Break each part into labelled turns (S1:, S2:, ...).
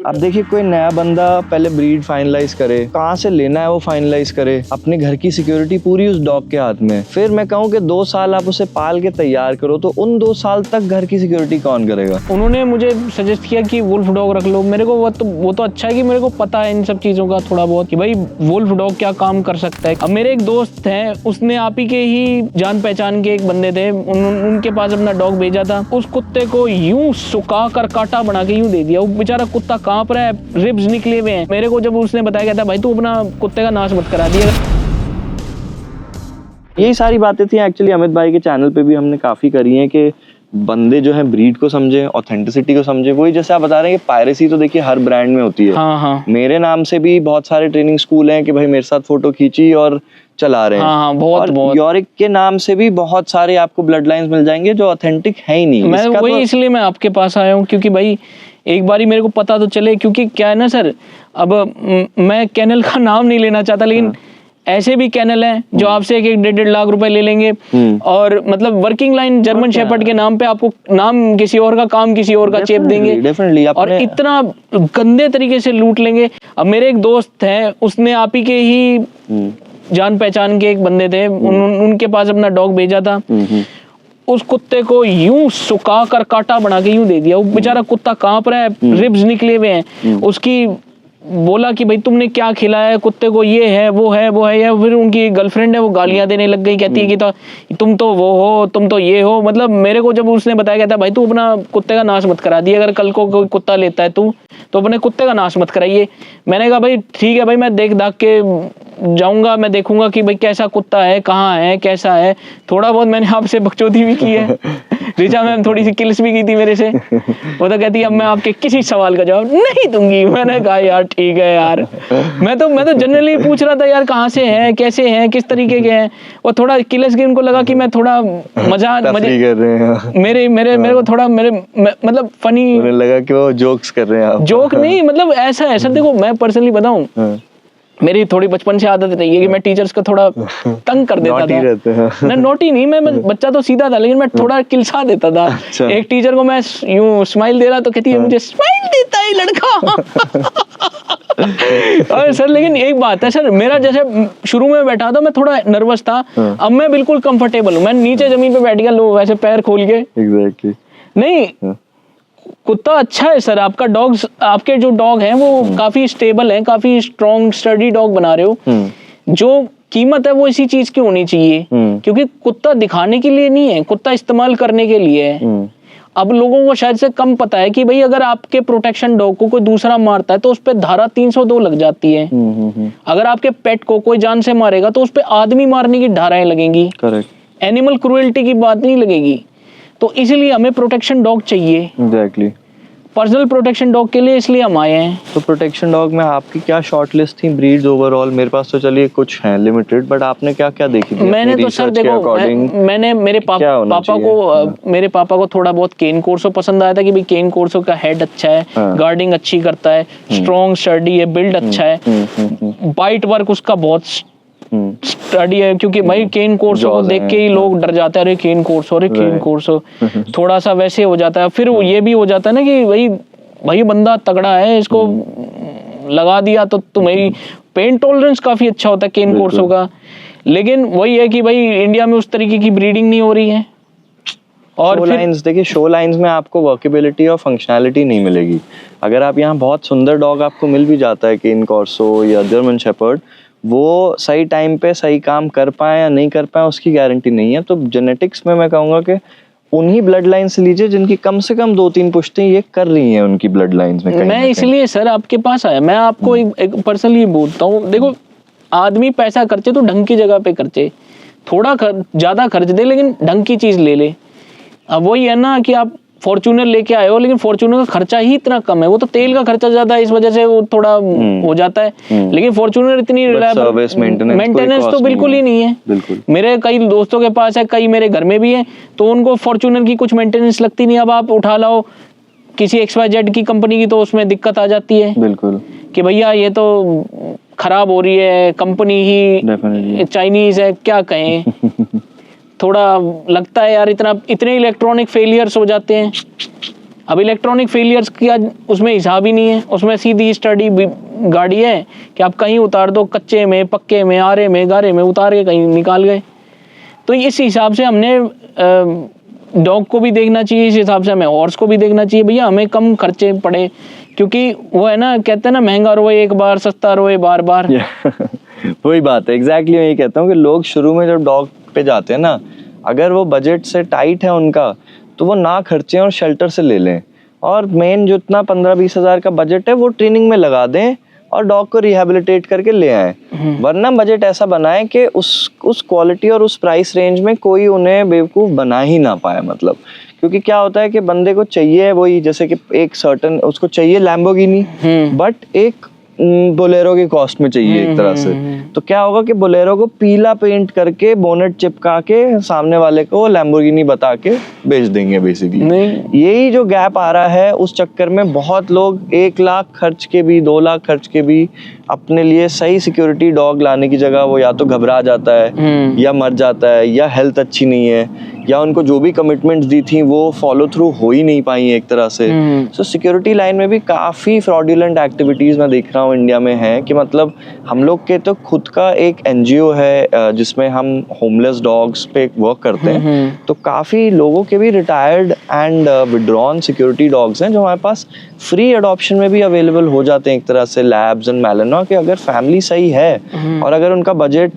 S1: अब देखिए कोई नया बंदा पहले ब्रीड फाइनलाइज करे, कहाँ से लेना है वो फाइनलाइज करे, अपने घर की सिक्योरिटी पूरी उस डॉग के हाथ में। फिर मैं कहूँ कि 2 साल आप उसे पाल के तैयार करो, तो उन 2 साल तक घर की सिक्योरिटी कौन करेगा?
S2: उन्होंने मुझे सजेस्ट किया कि वुल्फ डॉग रख लो। मेरे को वो तो अच्छा है कि मेरे को पता है इन सब चीज़ों का थोड़ा बहुत कि भाई वुल्फ डॉग क्या काम कर सकता है। अब मेरे एक दोस्त हैं, उसने आप ही के ही जान पहचान के एक बंदे थे, उनके पास अपना डॉग भेजा था। उस कुत्ते को यूं सुखा कर काटा बना के यूं दे दिया। वो बेचारा कुत्ता कांप रहा है, रिब्स निकले हुए हैं। मेरे को जब उसने बताया गया था भाई तू अपना कुत्ते का नाश मत करा दिएगा।
S1: यही सारी बातें थी एक्चुअली अमित भाई के चैनल पे भी हमने काफ़ी करी हैं कि बंदे जो है ब्रीड को समझे, ऑथेंटिसिटी को समझे। वही जैसे आप बता रहे हैं कि पायरेसी तो देखिए हर ब्रांड में होती है।
S2: हाँ।
S1: मेरे नाम से भी बहुत सारे ट्रेनिंग स्कूल हैं कि भाई मेरे साथ फोटो खींची और चला रहे हैं।
S2: हाँ, बहुत।
S1: यॉरिक के नाम से भी बहुत सारे आपको ब्लड लाइंस मिल जाएंगे जो ऑथेंटिक है ही नहीं।
S2: मैं वही इसलिए मैं आपके पास आया हूँ क्योंकि भाई एक बारी मेरे को पता तो चले। क्योंकि क्या है ना सर, अब मैं कैनल का नाम नहीं लेना चाहता, लेकिन ऐसे भी कैनल हैं जो आपसे 1-1.5 लाख रुपए ले लेंगे और मतलब वर्किंग लाइन जर्मन शेपर्ड के नाम पे आपको नाम किसी और का, काम किसी और का चेप देंगे।
S1: डेफिनेटली
S2: और इतना गंदे तरीके से लूट लेंगे। अब मेरे एक दोस्त है, उसने आप ही के ही जान पहचान के एक बंदे थे, उनके पास अपना डॉग भेजा था। उस कुत्ते को यूं सुखा कर काटा बना के यूं दे दिया। वो बेचारा कुत्ता कांप रहा है, रिब्स निकले हुए हैं। उसकी बोला कि भाई तुमने क्या खिलाया है कुत्ते को, ये है वो है वो है। या फिर उनकी गर्लफ्रेंड है, वो गालियां देने लग गई, कहती है कि तो तुम तो वो हो, तुम तो ये हो। मतलब मेरे को जब उसने बताया गया था भाई तू अपना कुत्ते का नाश मत करा दिए, अगर कल को कोई कुत्ता लेता है तू तो अपने कुत्ते का नाश मत कराइए। मैंने कहा भाई ठीक है भाई, मैं देख दाख के जाऊंगा, मैं देखूंगा कि भाई कैसा कुत्ता है, कहाँ है, कैसा है। थोड़ा बहुत मैंने आपसे बकचोदी भी की है। रिचा मैम थोड़ी सी किल्स भी की थी मेरे से। वो तो कहती है अब मैं आपके किसी सवाल का जवाब नहीं दूंगी। मैंने कहा यार ठीक है यार, मैं तो जनरली पूछ रहा था यार कहाँ से हैं, कैसे हैं, किस तरीके के हैं। वो थोड़ा किल्स की उनको लगा कि मैं थोड़ा मजे
S1: कर रहे हैं
S2: मेरे को थोड़ा मतलब फनी
S1: लगा कि वो जोक्स कर रहे हैं आप।
S2: जोक नहीं, मतलब ऐसा है सर। देखो मैं पर्सनली बताऊं, मेरी थोड़ी बचपन से आदत रही है कि मैं टीचर्स को थोड़ा तंग कर देता था। मैं नोटी नहीं, मैं बच्चा तो सीधा था, लेकिन मैं थोड़ा किलसा देता था।
S1: अच्छा।
S2: एक टीचर को मैं यूं स्माइल दे रहा तो कहती है मुझे स्माइल देता है लड़का। और सर लेकिन एक बात है सर, मेरा जैसे शुरू में बैठा था मैं थोड़ा नर्वस था, अब मैं बिल्कुल कंफर्टेबल हूँ। मैं नीचे जमीन पे बैठ गया, लो वैसे पैर खोल के।
S1: एग्जैक्टली।
S2: नहीं कुत्ता अच्छा है सर, आपका डॉग, आपके जो डॉग हैं वो काफी स्टेबल हैं, काफी स्ट्रॉन्ग स्टडी डॉग बना रहे हो। जो कीमत है वो इसी चीज की होनी चाहिए, क्योंकि कुत्ता दिखाने के लिए नहीं है, कुत्ता इस्तेमाल करने के लिए है। अब लोगों को शायद से कम पता है कि भाई अगर आपके प्रोटेक्शन डॉग को कोई दूसरा मारता है तो उस पर धारा 302 लग जाती है। अगर आपके पेट को कोई जान से मारेगा तो उस पर आदमी मारने की धाराएं लगेंगी।
S1: करेक्ट।
S2: एनिमल क्रूएल्टी की बात नहीं लगेगी। तो इसीलिए हमें प्रोटेक्शन डॉग चाहिए।
S1: एग्जैक्टली।
S2: पर्सनल प्रोटेक्शन डॉग के लिए इसलिए हम आए हैं।
S1: तो प्रोटेक्शन डॉग में आपकी क्या शॉर्ट लिस्ट थी ब्रीड्स ओवरऑल? मेरे पास तो चलिए कुछ हैं लिमिटेड, बट आपने क्या क्या देखी थी?
S2: मैंने तो सर देखो, मैंने मेरे पापा को थोड़ा बहुत केन कोर्सो पसंद आया था कि भाई केन कोर्सो का हेड अच्छा है, गार्डिंग अच्छी करता है, स्ट्रॉन्ग स्टडी है, बिल्ड अच्छा है, बाइट वर्क उसका बहुत स्टडी है। क्योंकि भाई केन कोर्सो को देख के ही लोग डर जाते हैं, अरे केन कोर्सो, अरे केन कोर्सो। थोड़ा सा वैसे हो जाता है। फिर ये भी हो जाता है ना कि भाई बंदा तगड़ा है, इसको लगा दिया तो तुम्हें पेन टॉलरेंस काफी अच्छा होता है केन कोर्सो का। लेकिन वही है कि भाई इंडिया में उस तरीके की ब्रीडिंग नहीं हो रही है। और
S1: देखिए शो लाइन्स में आपको वर्केबिलिटी और फंक्शनैलिटी नहीं मिलेगी। अगर आप यहाँ बहुत सुंदर डॉग आपको मिल भी जाता है केन कोर्सो या जर्मन शेपर्ड, वो सही टाइम पे सही काम कर पाए या नहीं कर पाए उसकी गारंटी नहीं है। तो जेनेटिक्स में मैं कहूँगा कि उन्हीं ब्लड लाइन से लीजिए जिनकी कम से कम 2-3 पुश्तें ये कर रही हैं उनकी ब्लड लाइंस में। मैं
S2: इसलिए सर आपके पास आया। मैं आपको एक पर्सनली बोलता हूँ, देखो आदमी पैसा खर्चे तो ढंग की जगह पे खर्चे, थोड़ा ज्यादा खर्च दे लेकिन ढंग की चीज ले ले। अब वही है ना कि आप फॉर्च्यूनर लेके आए हो, लेकिन फॉर्च्यूनर का खर्चा ही इतना कम है, वो तो तेल का खर्चा ज्यादा है, इस वजह से वो थोड़ा हो जाता है। लेकिन फॉर्च्यूनर इतनी मेंटेनेंस तो बिल्कुल ही नहीं है। मेरे कई दोस्तों के पास है, कई मेरे घर में भी है, तो उनको फॉर्च्यूनर की कुछ मेंटेनेंस लगती नहीं। अब आप उठा लाओ किसी XYZ की कंपनी की तो उसमें दिक्कत आ जाती है बिल्कुल कि भैया ये तो खराब हो रही है, कंपनी ही चाइनीज है, क्या कहें। थोड़ा लगता है यार, इतने इलेक्ट्रॉनिक फेलियर्स हो जाते हैं। अब इलेक्ट्रॉनिक फेलियर्स का उसमें हिसाब ही नहीं है, उसमें सीधी स्टडी गाड़ी है कि आप कहीं उतार दो, कच्चे में, पक्के में, आरे में, गारे में उतार के कहीं निकाल गए। तो इस हिसाब से हमने डॉग को भी देखना चाहिए, इस हिसाब से हमें हॉर्स को भी देखना चाहिए। भैया हमें कम खर्चे पड़े, क्योंकि वो है ना, कहते हैं ना, महंगा रोए एक बार, सस्ता रोए बार बार।
S1: वही बात है, एग्जैक्टली मैं यही कहता हूँ कि लोग शुरू में जब डॉग पे जाते हैं ना, अगर वो बजट से टाइट है उनका, तो वो ना खर्चें और शेल्टर से ले लें, और मेन जो इतना 15-20 हज़ार का बजट है वो ट्रेनिंग में लगा दें और डॉग को रिहेबिलिटेट करके ले आएँ। वरना बजट ऐसा बनाएं कि उस क्वालिटी और उस प्राइस रेंज में कोई उन्हें बेवकूफ़ बना ही ना पाए। मतलब क्योंकि क्या होता है कि बंदे को चाहिए वही, जैसे कि एक सर्टन उसको चाहिए लैम्बोर्गिनी, बट एक बोलेरो की कॉस्ट में चाहिए एक तरह से। तो क्या होगा कि बोलेरो को पीला पेंट करके, बोनेट चिपका के, सामने वाले को लैम्बोर्गिनी बता के बेच देंगे बेसिकली। यही जो गैप आ रहा है, उस चक्कर में बहुत लोग 1 लाख खर्च के भी, 2 लाख खर्च के भी अपने लिए सही सिक्योरिटी डॉग लाने की जगह वो या तो घबरा जाता है, या मर जाता है, या हेल्थ अच्छी नहीं है, या उनको जो भी कमिटमेंट्स दी थी वो फॉलो थ्रू हो ही नहीं पाई एक तरह से। सो सिक्योरिटी लाइन में भी काफ़ी फ्रॉडुलेंट एक्टिविटीज़ मैं देख रहा हूँ इंडिया में है, कि मतलब हम लोग के तो खुद का एक NGO है जिसमें हम होमलेस डॉग्स पे वर्क करते हैं। तो काफ़ी लोगों के भी retired and withdrawn security dogs हैं जो हमारे पास फ्री अडॉप्शन में भी अवेलेबल हो जाते हैं एक तरह से, लैब्स एंड मैलेनॉ, कि अगर फैमिली सही है और अगर उनका बजट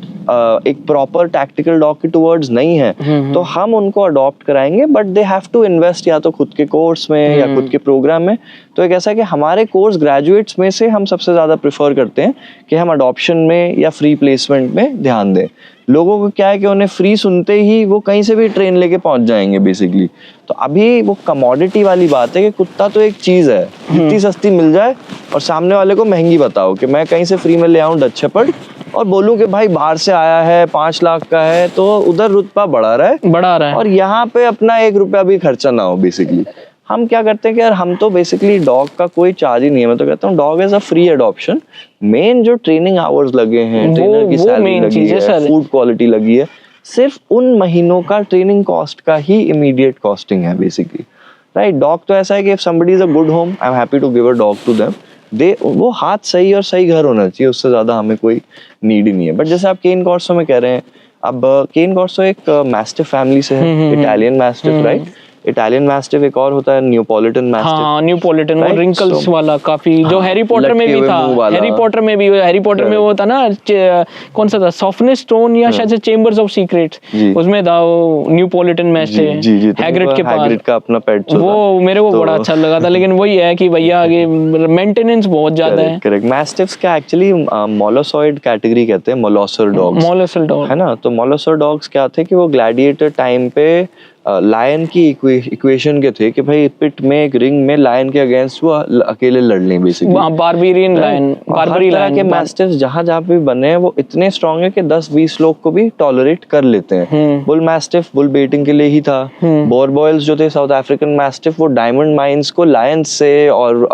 S1: एक प्रॉपर टैक्टिकल डॉग के टुवर्ड्स नहीं है तो हम उनको अडॉप्ट कराएंगे, but they have to invest या तो खुद के कोर्स में या खुद के प्रोग्राम में। तो एक ऐसा है कि हमारे कोर्स ग्रेजुएट्स में से हम सबसे ज़्यादा प्रेफर करते हैं कि हम अडॉप्शन में या फ्री प्लेसमेंट में ध्यान दें। लोगों को क्या है कि उन्हें फ्री सुनते ही वो कहीं से भी ट्रेन लेके पहुंच जाएंगे बेसिकली। तो अभी वो कमोडिटी वाली बात है कि कुत्ता तो एक चीज़ है, जितनी सस्ती मिल जाए और सामने वाले को महंगी बताओ कि मैं कहीं से फ्री में ले आऊँ डच शेपर्ड और बोलूं कि भाई बाहर से आया है, 5 लाख का है, तो उधर रुतबा बढ़ा रहा है और यहाँ पे अपना 1 रुपया भी खर्चा ना हो बेसिकली। हम क्या करते हैं कि यार हम तो बेसिकली डॉग का कोई चार्ज ही नहीं है। मैं तो कहता हूँ dog as a free adoption. Main जो ट्रेनिंग आवर्स लगे हैं, ट्रेनर की सैलरी लगी है, फूड क्वालिटी लगी है, सिर्फ उन महीनों का ट्रेनिंग कॉस्ट का ही इमीडिएट कॉस्टिंग है बेसिकली, राइट। डॉग तो ऐसा है कि if somebody is a good home, I am happy to give a dog to them. वो हाथ सही और सही घर होना चाहिए, उससे ज्यादा हमें कोई नीड ही नहीं है। बट जैसे आप केन कॉर्सो में कह रहे हैं, अब केन कॉर्सो एक मैस्टिफ फैमिली से है, Italian mastiff, right. Italian mastiff एक और होता है न्यूपोलिटन मैस्टिफ।
S2: हाँ, न्यूपोलिटन, वो रिंकल्स वाला काफी, जो हैरी पॉटर में भी था, हैरी पॉटर में वो था ना, कौन सा था, सॉफ्टनेस स्टोन या शायद से चेंबर्स ऑफ सीक्रेट्स, उसमें था वो न्यूपोलिटन मैस्टिफ, हैग्रिड के पास,
S1: हैग्रिड का अपना पेट
S2: वो मेरे को बड़ा अच्छा लगा था। लेकिन वही है कि भैया आगे मेंटेनेंस बहुत ज्यादा है।
S1: करेक्ट। मैस्टिफ्स का एक्चुअली मोलोसॉइड कैटेगरी कहते हैं, मोलोसर डॉग्स, है ना। तो मोलोसर डॉग्स क्या थे कि वो ग्लैडिएटर टाइम पे लायन की इक्वेशन के थे कि भाई पिट में एक रिंग में लायन के अगेंस्ट वो अकेले लड़ लें basically.
S2: Barbarian lion, Barbary lion
S1: के मैस्टिफ्स जहां भी बने हैं वो इतने स्ट्रांग है कि 10-20 लोग को भी टॉलरेट कर लेते हैं। बुल मैस्टिफ बुल बेटिंग के लिए ही था। बोरबॉयल्स जो थे साउथ अफ्रीकन मैस्टिफ, वो डायमंड माइंस को लायंस से और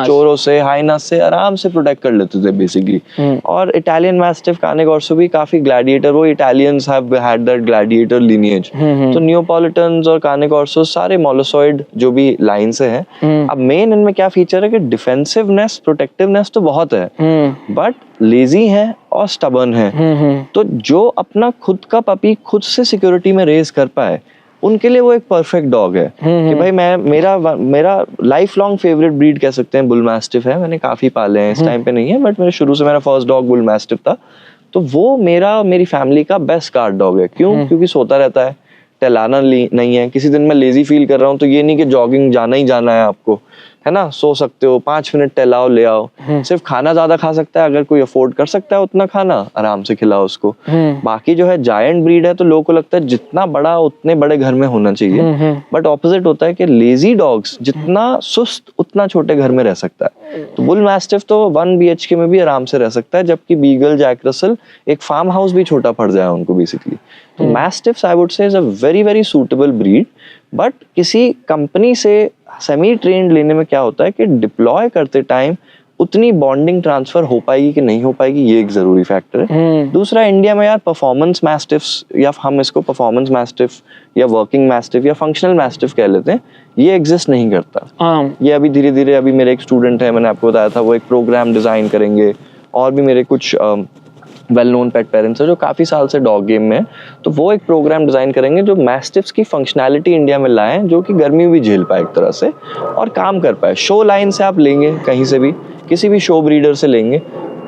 S1: चोरों से, हाइनास से आराम से प्रोटेक्ट कर लेते थे बेसिकली। और इटालियन मैस्टिफ, काने कॉर्सो भी काफी ग्लैडिएटर, वो Italians have had that gladiator lineage. तो न्यूपोलिटन और काने कॉर्सो सारे मोलोसॉइड जो भी लाइन से हैं। अब मेन इनमें क्या फीचर है कि डिफेंसिवनेस, प्रोटेक्टिवनेस तो बहुत है, बट लेजी है और स्टबर्न है। तो जो अपना खुद का पपी खुद से सिक्योरिटी में रेज कर पाए, उनके लिए वो एक परफेक्ट डॉग है। कि भाई मेरा लाइफ लॉन्ग फेवरेट ब्रीड कह सकते हैं बुल मैस्टिफ है। मैंने काफी पाले हैं, इस टाइम पे नहीं है, बट मेरे शुरू से मेरा फर्स्ट डॉग बुल मैस्टिफ था। तो वो मेरी फैमिली का बेस्ट गार्ड डॉग है। क्योंकि सोता रहता है, टहलाना नहीं है। किसी दिन मैं लेजी फील कर रहा हूँ तो ये नहीं कि जॉगिंग जाना ही जाना है आपको, है ना, सो सकते हो, 5 मिनट टहलाओ, ले आओ। सिर्फ खाना ज्यादा खा सकता है, अगर कोई अफोर्ड कर सकता है उतना खाना, आराम से खिलाओ उसको। बाकी जो है जायंट ब्रीड है, तो लोगों को लगता है जितना बड़ा उतने बड़े घर में होना चाहिए, बट ऑपोजिट होता है कि लेजी डॉग्स जितना सुस्त उतना छोटे घर में रह सकता है। तो बुल मैस्टिफ तो 1 BHK में भी आराम से रह सकता है, जबकि बीगल, जैक रसल एक फार्म हाउस भी छोटा पड़ जाए उनको बेसिकली। तो mastiffs I would say is a very very suitable breed. But किसी कंपनी से सेमी ट्रेंड लेने में क्या होता है कि डिप्लॉय करते टाइम उतनी बॉन्डिंग ट्रांसफर हो पाएगी कि नहीं हो पाएगी, ये एक जरूरी फैक्टर है। दूसरा, इंडिया में यार परफॉर्मेंस मैस्टिफ्स, या हम इसको परफॉर्मेंस मैस्टिफ या वर्किंग मैस्टिफ या फंक्शनल मैस्टिफ कह लेते हैं, ये एग्जिस्ट नहीं करता। ये अभी धीरे धीरे, अभी मेरे एक स्टूडेंट है, मैंने आपको बताया था, वो एक प्रोग्राम डिजाइन करेंगे, और भी मेरे कुछ वेल नोन पेट पेरेंट्स है जो काफ़ी साल से डॉग गेम में है, तो वो एक प्रोग्राम डिज़ाइन करेंगे जो मैस्टिफ्स की फंक्शनैलिटी इंडिया में लाएं, जो कि गर्मी भी झेल पाए एक तरह से और काम कर पाए। शो लाइन से आप लेंगे, कहीं से भी किसी भी शो ब्रीडर से लेंगे,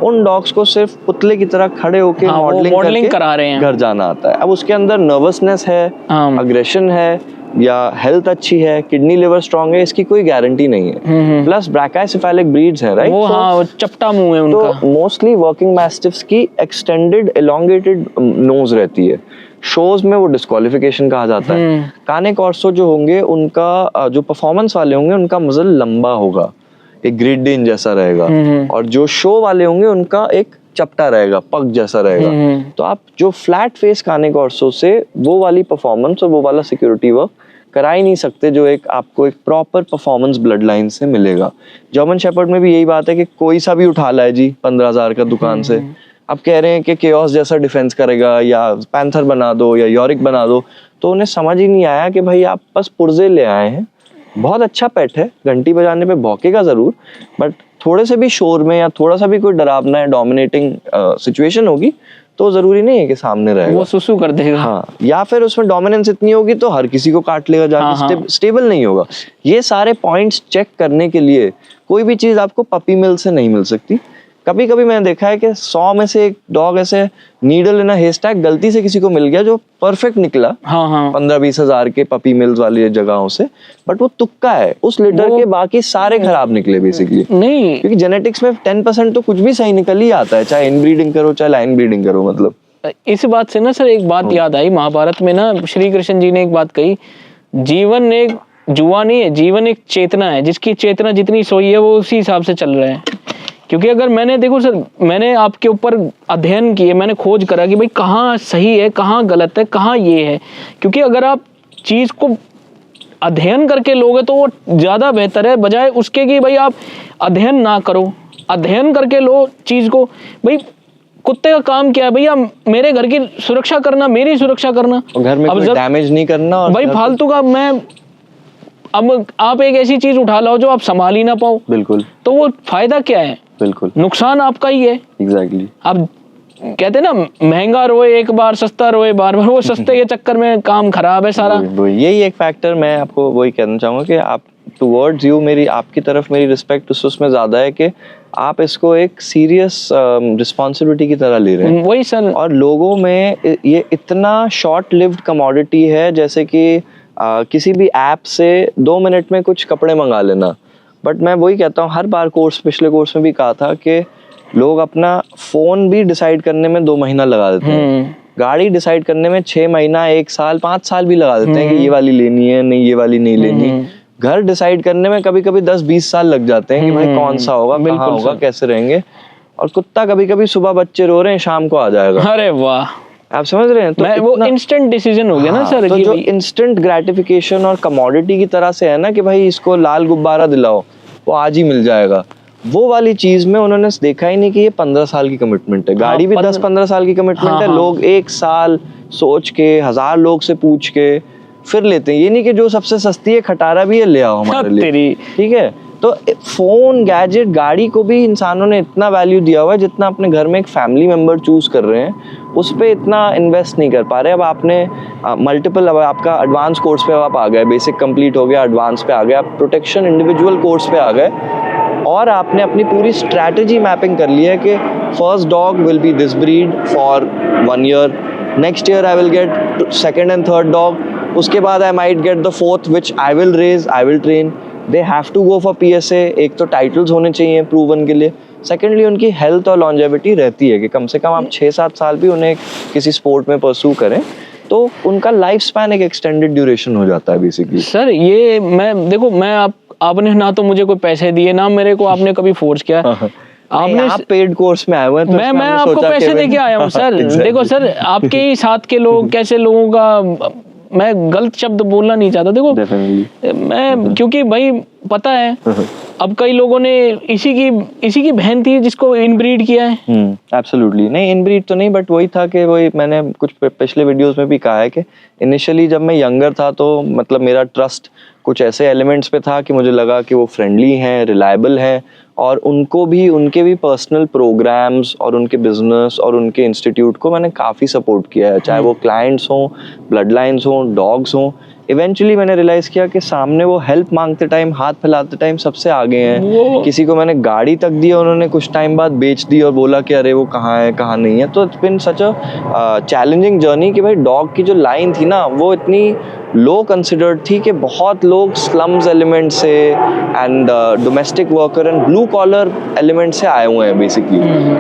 S1: उन डॉग्स को सिर्फ पुतले की तरह खड़े होके मॉडलिंग
S2: करा रहे हैं,
S1: घर जाना आता है। अब उसके अंदर नर्वसनेस है, अग्रेशन है, या हेल्थ अच्छी है, किडनी लिवर स्ट्रांग है, इसकी कोई गारंटी नहीं है। प्लस ब्रैकाइसेफेलिक ब्रीड्स हैं, राइट?
S2: वो चपटा मुंह है उनका।
S1: तो मोस्टली वर्किंग मैस्टिफ्स की एक्सटेंडेड एलोंगेटेड नोज रहती है। शोज में वो डिस्क्वालिफिकेशन कहा जाता है। काने कॉर्सो जो होंगे, उनका जो परफॉर्मेंस वाले होंगे, उनका मजल लंबा होगा, एक ग्रेट डेन जैसा रहेगा, और जो शो वाले होंगे उनका एक चपटा रहेगा, पग जैसा रहेगा। तो आप जो फ्लैट फेस काने कॉर्सो से वो वाली परफॉर्मेंस और वो वाला सिक्योरिटी वर्क करा ही नहीं सकते, जो एक आपको एक प्रॉपर परफॉर्मेंस ब्लड लाइन से मिलेगा। जर्मन शेपर्ड में भी यही बात है कि कोई सा भी उठा लाए जी 15,000 का दुकान से, आप कह रहे हैं कि केओस जैसा डिफेंस करेगा, या पैंथर बना दो, या यॉरिक बना दो, तो उन्हें समझ ही नहीं आया कि भाई आप बस पुर्जे ले आए हैं, बहुत अच्छा पेट है, घंटी बजाने पे भौंकेगा जरूर, बट थोड़े से भी शोर में या थोड़ा सा भी कोई डरावना है, डोमिनेटिंग सिचुएशन होगी, तो जरूरी नहीं है कि सामने रहेगा,
S2: वो सुसु कर देगा।
S1: हाँ, या फिर उसमें डोमिनेंस इतनी होगी तो हर किसी को काट लेगा जाके, स्टेबल नहीं होगा। ये सारे पॉइंट्स चेक करने के लिए कोई भी चीज आपको पपी मिल से नहीं मिल सकती। कभी कभी मैंने देखा है कि 100 में से एक डॉग ऐसे नीडल इन अ हेस्टैक गलती से किसी को मिल गया जो परफेक्ट निकला, 15-20 हजार के पपी मिल्स वाली जगहों से, बट वो तुक्का है, उस लीडर के बाकी सारे खराब निकले बेसिकली।
S2: नहीं,
S1: क्योंकि जेनेटिक्स में 10% तो कुछ भी सही निकल ही आता है, चाहे इनब्रीडिंग करो चाहे लाइन ब्रीडिंग करो। मतलब
S2: इस बात से ना सर एक बात याद आई, महाभारत में ना श्री कृष्ण जी ने एक बात कही, जीवन एक जुआ नहीं है, जीवन एक चेतना है, जिसकी चेतना जितनी सोई है वो उसी हिसाब से चल रहा है। क्योंकि अगर मैंने, देखो सर, मैंने आपके ऊपर अध्ययन किए, मैंने खोज करा कि भाई कहाँ सही है, कहाँ गलत है, कहाँ ये है। क्योंकि अगर आप चीज़ को अध्ययन करके लोगे तो वो ज़्यादा बेहतर है, बजाय उसके कि भाई आप अध्ययन ना करो, अध्ययन करके लो चीज़ को। भाई कुत्ते का काम क्या है भैया? मेरे घर की सुरक्षा करना, मेरी सुरक्षा करना,
S1: घर में कोई डैमेज नहीं करना। और
S2: भाई फालतू का मैं, अब आप एक ऐसी चीज उठा लाओ जो आप संभाल ही ना पाओ,
S1: बिल्कुल,
S2: तो वो फायदा क्या है?
S1: बिल्कुल,
S2: नुकसान आपका ही है।
S1: एग्जैक्टली।
S2: आप कहते हैं ना, महंगा रोए एक बार, सस्ता रोए बार बार, वो सस्ते के चक्कर में काम खराब है सारा।
S1: यही एक फैक्टर, मैं आपको वही कहना चाहूंगा कि आप टुवर्ड्स यू, मेरी आपकी तरफ मेरी रिस्पेक्ट उसमें ज्यादा है कि आप इसको एक सीरियस रिस्पॉन्सिबिलिटी की तरह ले रहे हैं।
S2: वही सर।
S1: और लोगों में ये इतना शॉर्ट लिव्ड कमोडिटी है, जैसे कि किसी भी ऐप से 2 मिनट में कुछ कपड़े मंगा लेना। बट मैं वही कहता हूँ, हर बार पिछले कोर्स में भी कहा था कि लोग अपना फोन भी डिसाइड करने में 2 महीना लगा देते हैं, गाड़ी डिसाइड करने में 6 महीना, 1 साल, 5 साल भी लगा देते हैं कि ये वाली लेनी है, नहीं ये वाली नहीं लेनी। घर डिसाइड करने में कभी कभी 10-20 साल लग जाते हैं कि भाई कौन सा होगा, कहाँ होगा, कैसे रहेंगे। और कुत्ता कभी कभी सुबह बच्चे रो रहे हैं, शाम को आ जाएगा।
S2: अरे वाह,
S1: आप समझ रहे हैं? तो
S2: वो इंस्टेंट डिसीजन हो गया ना सर।
S1: तो जो इंस्टेंट ग्रेटिफिकेशन और कमोडिटी की तरह से है ना कि भाई इसको लाल गुब्बारा दिलाओ, वो आज ही मिल जाएगा, वो वाली चीज में उन्होंने देखा ही नहीं कि ये 15 साल की कमिटमेंट है। गाड़ी भी 10-15 साल की कमिटमेंट है। लोग 1 साल सोच के, 1000 लोग से पूछ के फिर लेते हैं। ये नहीं कि जो सबसे सस्ती है खटारा भी है, ले आओ हमारे लिए, ठीक है? तो फोन, गैजेट, गाड़ी को भी इंसानों ने इतना वैल्यू दिया हुआ है जितना अपने घर में एक फैमिली मेंबर चूज कर रहे हैं, उस पर इतना इन्वेस्ट नहीं कर पा रहे। अब आपने मल्टीपल, अब आपका एडवांस कोर्स पे आप आ गए, बेसिक कंप्लीट हो गया, एडवांस पे आ गए, आप प्रोटेक्शन इंडिविजुअल कोर्स पे आ गए, और आपने अपनी पूरी स्ट्रैटेजी मैपिंग कर ली है कि first dog will be this breed for 1 year, next year I will get second and third dog, उसके बाद I might get the fourth which I will raise, I will train. They have to go for PSA। एक तो titles होने चाहिए proven के लिए, secondly उनकी health और लॉन्जेविटी रहती है कि कम से कम आप 6-7 साल भी उन्हें किसी स्पोर्ट में परस्यू करें, तो उनका लाइफ स्पैन एक एक्सटेंडेड ड्यूरेशन हो जाता है बेसिकली।
S2: सर ये मैं, देखो मैं आपने ना तो मुझे कोई पैसे दिए, ना मेरे को आपने कभी फोर्स किया।
S1: आपने, आप पेड कोर्स में आए हुए हैं, तो
S2: मैं आपको पैसे देके आया हूँ सर। देखो सर, आपके ही साथ के लोग कैसे लोगों का, मैं गलत शब्द बोलना नहीं चाहता, देखो मैं क्योंकि भाई पता है अब कई लोगों ने इसी की बहन थी जिसको इनब्रीड किया है।
S1: एब्सोल्युटली नहीं, इनब्रीड तो नहीं, बट वही था कि वही मैंने कुछ पिछले वीडियोस में भी कहा है कि इनिशियली जब मैं यंगर था तो मतलब मेरा ट्रस्ट कुछ ऐसे एलिमेंट्स पे था कि मुझे लगा कि वो फ्रेंडली हैं, रिलायबल हैं, और उनके भी पर्सनल प्रोग्राम्स और उनके बिजनेस और उनके इंस्टीट्यूट को मैंने काफ़ी सपोर्ट किया है, चाहे वो क्लाइंट्स हों, ब्लड लाइन्स हों, डॉग्स हों। इवेंचुअली मैंने रियलाइज़ किया कि सामने वो हेल्प मांगते टाइम, हाथ फैलाते टाइम सबसे आगे हैं। किसी को मैंने गाड़ी तक दी और उन्होंने कुछ टाइम बाद बेच दी और बोला कि अरे वो कहाँ है कहाँ नहीं है। तो it's been such a challenging journey कि भाई डॉग की जो लाइन थी ना वो इतनी लो कंसिडर्ड थी कि बहुत लोग स्लम्स एलिमेंट से and domestic worker and blue collar element से आए हुए हैं बेसिकली।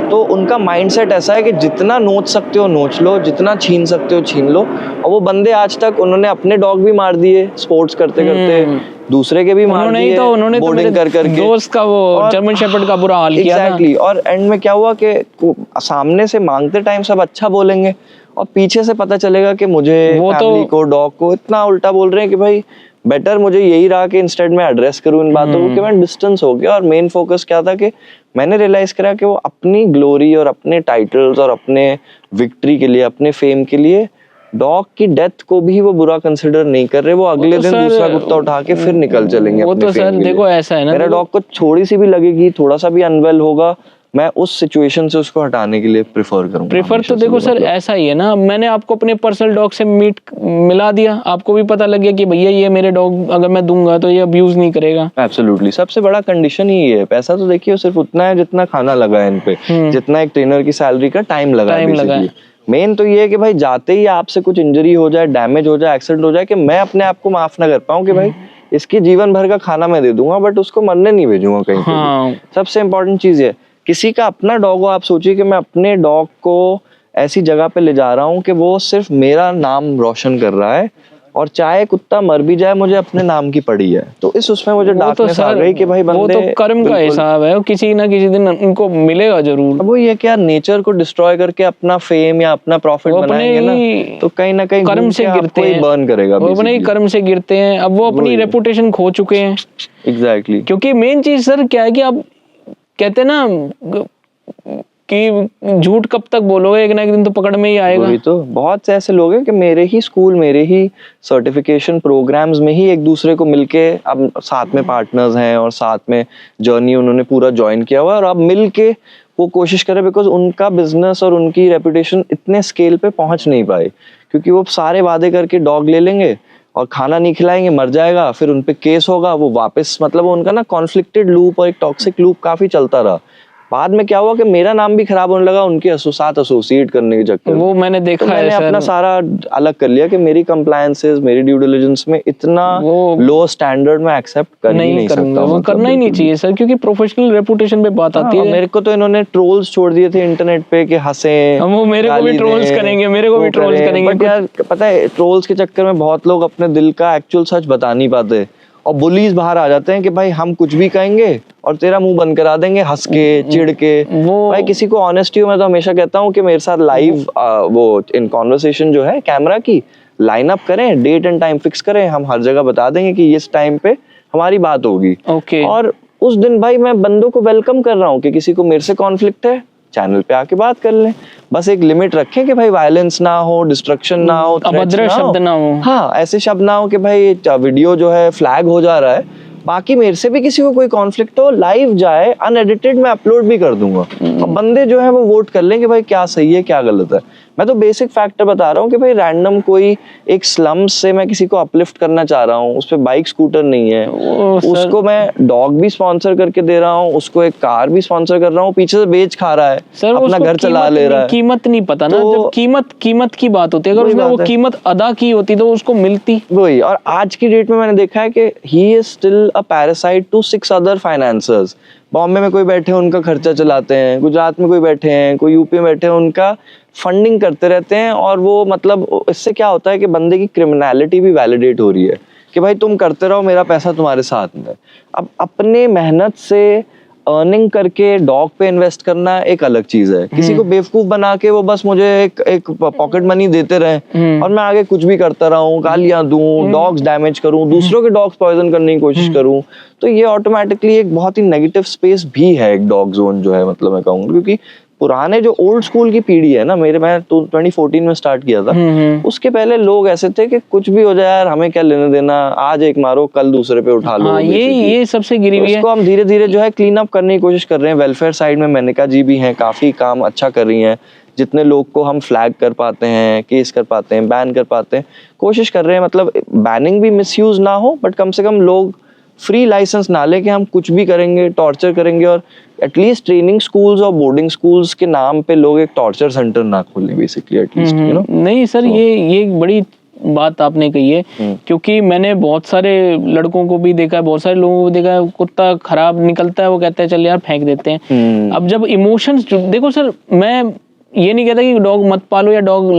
S1: तो उनका माइंडसेट ऐसा है कि जितना नोच सकते हो नोच लो, जितना छीन सकते हो छीन लो। और वो बंदे आज तक उन्होंने अपने डॉग भी मार दिए स्पोर्ट्स करते करते, दूसरे के भी मार दिए,
S2: उन्होंने तो मेरे दोस्त का वो जर्मन शेपर्ड का बुरा हाल किया था।
S1: एग्जैक्टली। और एंड में क्या हुआ कि सामने से मांगते टाइम सब अच्छा बोलेंगे और पीछे से पता चलेगा कि मुझे फैमिली को, डॉग को इतना उल्टा बोल रहे हैं कि भाई बेटर मुझे यही रहा कि इंस्टेड में एड्रेस करूं इन बातों को कि मैं डिस्टेंस हो गया। और मेन फोकस क्या था कि मैंने रियलाइज करा कि वो अपनी ग्लोरी और अपने टाइटल्स और अपने विक्ट्री के लिए, अपने फेम के लिए डॉग की डेथ को भी वो बुरा कंसिडर नहीं कर रहे। वो अगले दिन दूसरा कुत्ता उठा के फिर निकल चलेंगे।
S2: वो तो सर देखो ऐसा है ना,
S1: मेरा डॉग को थोड़ी सी भी लगेगी, थोड़ा सा भी अनवेल होगा, मैं उस सिचुएशन से उसको हटाने के लिए प्रेफर
S2: तो देखो सर ऐसा ही है ना, मैंने आपको अपने पर्सनल डॉग से मिला दिया, आपको भी पता लग गया कि भैया ये मेरे डॉग अगर मैं दूंगा तो ये अब्यूज नहीं करेगा।
S1: एब्सोल्युटली। सबसे बड़ा कंडीशन ही है, पैसा तो देखिए सिर्फ उतना है जितना खाना लगा है इन पे, जितना एक ट्रेनर की सैलरी का टाइम लगा है। मेन तो ये है कि भाई जाते ही आपसे कुछ इंजरी हो जाए, डैमेज हो जाए, एक्सीडेंट हो जाए, कि मैं अपने आप को माफ ना कर पाऊं कि भाई इसकी जीवन भर का खाना मैं दे दूंगा बट उसको मरने नहीं भेजूंगा कहीं पे। सबसे इंपॉर्टेंट चीज है, किसी का अपना डॉग हो, आप सोचिए कि मैं अपने डॉग को ऐसी जगह पे ले जा रहा हूँ कि वो सिर्फ मेरा नाम रोशन कर रहा है, और चाहे कुत्ता मर भी जाए मुझे अपने नाम की पड़ी है। तो इस उसमें मुझे डार्कनेस आ गई कि भाई बंदे,
S2: वो तो कर्म का हिसाब है, किसी ना किसी दिन उनको मिलेगा जरूर।
S1: अब वो ये क्या नेचर को डिस्ट्रॉय करके अपना फेम या अपना प्रॉफिट बनाएंगे ना, तो कहीं ना कहीं
S2: कर्म से गिरते हैं,
S1: बर्न करेगा,
S2: वो अपने ही कर्म से गिरते हैं। अब वो अपनी रेपुटेशन खो चुके हैं।
S1: एग्जैक्टली।
S2: क्योंकि मेन चीज सर क्या है कि आप कहते हैं ना कि झूठ कब तक बोलोगे, एक ना एक दिन तो पकड़ में ही आएगा।
S1: वही तो, बहुत से ऐसे लोग हैं कि मेरे ही स्कूल, मेरे ही सर्टिफिकेशन प्रोग्राम्स में ही एक दूसरे को मिलके अब साथ में पार्टनर्स हैं और साथ में जर्नी उन्होंने पूरा ज्वाइन किया हुआ है, और अब मिलके वो कोशिश करें, बिकॉज उनका बिजनेस और उनकी रेपुटेशन इतने स्केल पे पहुंच नहीं पाए, क्योंकि वो सारे वादे करके डॉग ले लेंगे और खाना नहीं खिलाएंगे, मर जाएगा, फिर उन पे केस होगा, वो वापस, मतलब उनका ना कॉन्फ्लिक्टेड लूप और एक टॉक्सिक लूप काफी चलता रहा। बाद में क्या हुआ कि मेरा नाम भी खराब होने लगा उनके साथ एसोसिएट करने के चक्कर में।
S2: वो मैंने देखा
S1: तो मैंने अपना सारा अलग कर लिया कि मेरी कंप्लायंसेस, मेरी ड्यू डिलिजेंस में इतना लो स्टैंडर्ड में एक्सेप्ट कर नहीं सकता।
S2: वो करना ही नहीं चाहिए सर, क्योंकि प्रोफेशनल रेपुटेशन पे बात आती है।
S1: मेरे को तो इन्होंने ट्रोल्स छोड़ दिए थे इंटरनेट पे कि हंसे,
S2: वो मेरे को भी ट्रोल्स करेंगे, मेरे को भी ट्रोल्स करेंगे।
S1: बट यार पता है ट्रोल्स के चक्कर में बहुत लोग अपने दिल का एक्चुअल सच बता नहीं पाते, और बुलीज बाहर आ जाते हैं कि भाई हम कुछ भी कहेंगे और तेरा मुंह बंद करा देंगे हंस के, चिढ़ के। भाई किसी को ऑनेस्टी हो, मैं तो हमेशा कहता हूँ कि मेरे साथ लाइव वो इन कॉन्वर्सेशन जो है कैमरा की लाइन अप करें, डेट एंड टाइम फिक्स करें, हम हर जगह बता देंगे कि इस टाइम पे हमारी बात होगी। और उस दिन भाई मैं बंदों को वेलकम कर रहा हूँ कि किसी को मेरे से कॉन्फ्लिक्ट है, चैनल पे आके बात कर लें, बस एक लिमिट रखें कि भाई वायलेंस ना हो, डिस्ट्रक्शन ना हो,
S2: अभद्र शब्द ना हो।
S1: हाँ, ऐसे शब्द ना हो कि भाई वीडियो जो है फ्लैग हो जा रहा है। बाकी मेरे से भी किसी को कोई कॉन्फ्लिक्ट हो, लाइव जाए, अनएडिटेड मैं अपलोड भी कर दूंगा, और बंदे जो है वो वोट कर लें कि भाई क्या सही है क्या गलत है। मैं तो बेसिक फैक्टर बता रहा हूँ कि भाई रैंडम कोई एक स्लम्स से मैं किसी को अपलिफ्ट करना चाह रहा हूँ, उस पे बाइक स्कूटर नहीं है, उसको मैं डॉग भी स्पॉन्सर करके दे रहा हूँ, उसको एक कार भी स्पॉन्सर कर रहा हूँ, पीछे से बेच खा रहा है,
S2: सर
S1: अपना घर चला ले रहा है।
S2: कीमत नहीं पता ना, जब कीमत की बात होती है, अगर उसने वो कीमत अदा की होती तो उसको मिलती।
S1: वही, और आज की डेट में मैंने देखा है कि he is still a parasite to 6 other financers. Bombay में कोई बैठे हैं उनका खर्चा चलाते हैं, गुजरात में कोई बैठे हैं, कोई यूपी में बैठे हैं, उनका फंडिंग करते रहते हैं। और वो मतलब इससे क्या होता है कि बंदे की क्रिमिनलिटी भी वैलिडेट हो रही है कि भाई तुम करते रहो, मेरा पैसा तुम्हारे साथ में। अब अपने मेहनत से अर्निंग करके डॉग पे इन्वेस्ट करना एक अलग चीज है। किसी को बेवकूफ बना के वो बस मुझे एक पॉकेट मनी देते रहे और मैं आगे कुछ भी करता रहूं, गालियां दूं, डॉग्स डैमेज करूं, दूसरों के डॉग्स पॉइजन करने की कोशिश करूं, तो ये ऑटोमेटिकली एक बहुत ही नेगेटिव स्पेस भी है एक डॉग जोन जो है, मतलब मैं कहूँगा। क्योंकि पुराने जो ओल्ड स्कूल की पीढ़ी है ना, मैं तो 2014 में स्टार्ट किया था, उसके पहले लोग ऐसे थे कि कुछ भी हो जाए यार हमें क्या लेने देना, आज एक मारो कल दूसरे पे उठा लो।
S2: ये सबसे गिरी हुई है।
S1: इसको हम धीरे धीरे जो है क्लीन अप करने की कोशिश कर रहे हैं। वेलफेयर साइड में मेनका जी भी हैं, काफी काम अच्छा कर रही हैं। जितने लोग को हम फ्लैग कर पाते हैं, केस कर पाते हैं, बैन कर पाते हैं, कोशिश कर रहे हैं। मतलब बैनिंग भी मिसयूज ना हो, बट कम से कम लोग फ्री लाइसेंस ना लेके हम कुछ भी करेंगे, टॉर्चर करेंगे, और एटलीस्ट ट्रेनिंग स्कूल्स और बोर्डिंग स्कूल्स के नाम पे लोग एक टॉर्चर सेंटर ना खोलें बेसिकली, एटलीस्ट यू नो।
S2: नहीं सर, ये एक बड़ी बात आपने कही है, क्योंकि मैंने बहुत सारे लड़कों को भी देखा है, बहुत सारे लोगों को देखा है, कुत्ता खराब निकलता है वो कहते हैं चल यार फेंक देते हैं। अब जब इमोशंस, देखो सर, मैं ये नहीं कहता कि डॉग मत पालो या डॉग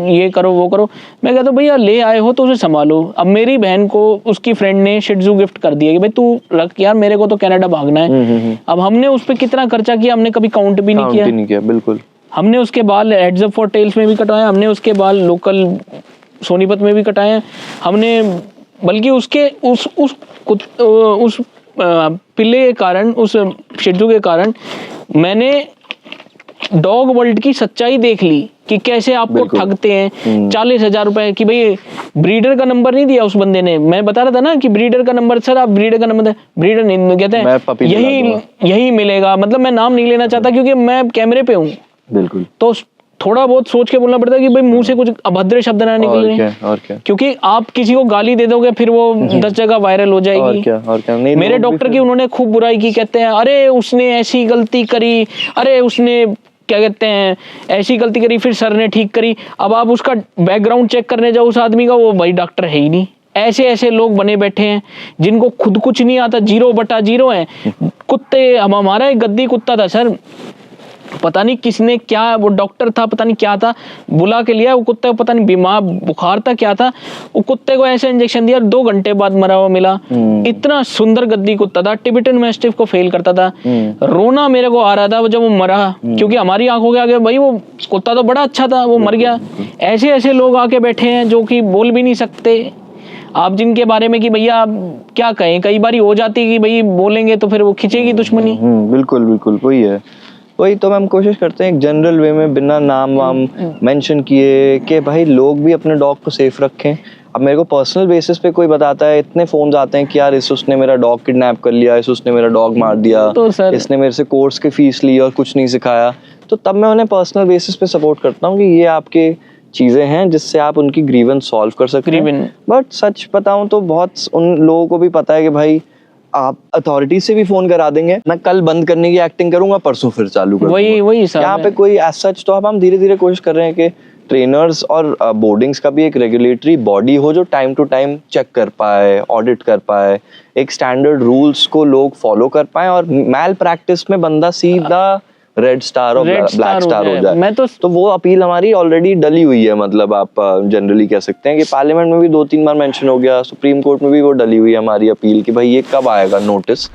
S2: ये करो वो करो, मैं कहता हूँ भैया ले आए हो तो उसे संभालो। अब मेरी बहन को उसकी फ्रेंड ने शिट्जू गिफ्ट कर दिया कि भाई तू रख यार, मेरे को तो कनाडा भागना है। अब हमने उस पर कितना खर्चा किया, हमने कभी काउंट भी नहीं किया। बिल्कुल। हमने उसके बाल हेड्स अप फॉर टेल्स में भी कटवाए, हमने उसके बाल लोकल सोनीपत में भी कटाए, हमने बल्कि उसके उस पिल्ले के कारण, उस शिट्जू के कारण मैंने डॉग वर्ल्ड की सच्चाई देख ली कि कैसे आपको ठगते हैं। 40,000 रुपए की, भाई ब्रीडर का नंबर नहीं दिया उस बंदे ने। मैं बता रहा था ना कि ब्रीडर का नंबर, सर आप ब्रीडर का नंबर, ब्रीडर नहीं कहते हैं यही मिलेगा। मतलब मैं नाम नहीं लेना चाहता क्योंकि मैं कैमरे पे हूँ। बिल्कुल। तो थोड़ा बहुत सोच के बोलना पड़ता है कि भाई मुंह से कुछ अभद्र शब्द ना निकले, और क्या। क्योंकि आप किसी को गाली दे दोगे फिर वो 10 जगह वायरल हो जाएगी। और क्या। मेरे डॉक्टर की उन्होंने खूब बुराई की, कहते हैं अरे उसने ऐसी गलती करी, अरे उसने क्या कहते हैं ऐसी गलती करी, फिर सर ने ठीक करी। अब आप उसका बैकग्राउंड चेक करने जाओ उस आदमी का, वो भाई डॉक्टर है ही नहीं। ऐसे लोग बने बैठे हैं जिनको खुद कुछ नहीं आता, 0/0 है। कुत्ते, हमारा एक गद्दी कुत्ता था सर, पता नहीं किसने क्या, वो डॉक्टर था पता नहीं क्या था, बुला के लिया वो कुत्ते को, पता नहीं बीमार बुखार था क्या था, वो कुत्ते को ऐसे इंजेक्शन दिया, 2 घंटे बाद मरा हुआ मिला। इतना सुंदर गद्दी कुत्ता था, टिबेटन मैस्टिफ को फेल करता था। रोना मेरे को आ रहा था वो जब वो मरा, क्योंकि हमारी आंखों के आगे भाई वो कुत्ता तो बड़ा अच्छा था, वो मर गया। ऐसे लोग आके बैठे हैं जो कि बोल भी नहीं सकते आप, जिनके बारे में कि भैया क्या कहें, कई बार हो जाती है कि भाई बोलेंगे तो फिर वो खिंचेगी दुश्मनी।
S1: बिल्कुल वही तो हम कोशिश करते हैं एक जनरल वे में, बिना नाम वाम मेंशन किए, कि भाई लोग भी अपने डॉग को सेफ रखें। अब मेरे को पर्सनल बेसिस पे कोई बताता है, इतने फोन्स आते हैं कि यार इस उसने मेरा डॉग किडनैप कर लिया, इस उसने मेरा डॉग मार दिया, तो इसने मेरे से कोर्स की फीस ली और कुछ नहीं सिखाया, तो तब मैं उन्हें पर्सनल बेसिस पे सपोर्ट करता हूँ कि ये आपके चीजें हैं जिससे आप उनकी ग्रीवेंस सॉल्व कर सकते हैं। बट सच बताऊं तो बहुत उन लोगों को भी पता है कि भाई आप अथॉरिटी से भी फोन करा देंगे, मैं कल बंद करने की एक्टिंग करूंगा, परसों फिर चालू करूंगा। वही यहाँ पे कोई एज सच, तो अब हम धीरे धीरे कोशिश कर रहे हैं कि ट्रेनर्स और बोर्डिंग्स का भी एक रेगुलेटरी बॉडी हो जो टाइम टू टाइम चेक कर पाए, ऑडिट कर पाए, एक स्टैंडर्ड रूल्स को लोग फॉलो कर पाए, और मैल प्रैक्टिस में बंदा सीधा रेड स्टार और ब्लैक स्टार हो जाए। तो वो अपील हमारी ऑलरेडी डली हुई है, मतलब आप जनरली कह सकते हैं कि पार्लियामेंट में भी 2-3 बार मेंशन हो गया, सुप्रीम कोर्ट में भी वो डली हुई है हमारी अपील कि भाई ये कब आएगा नोटिस।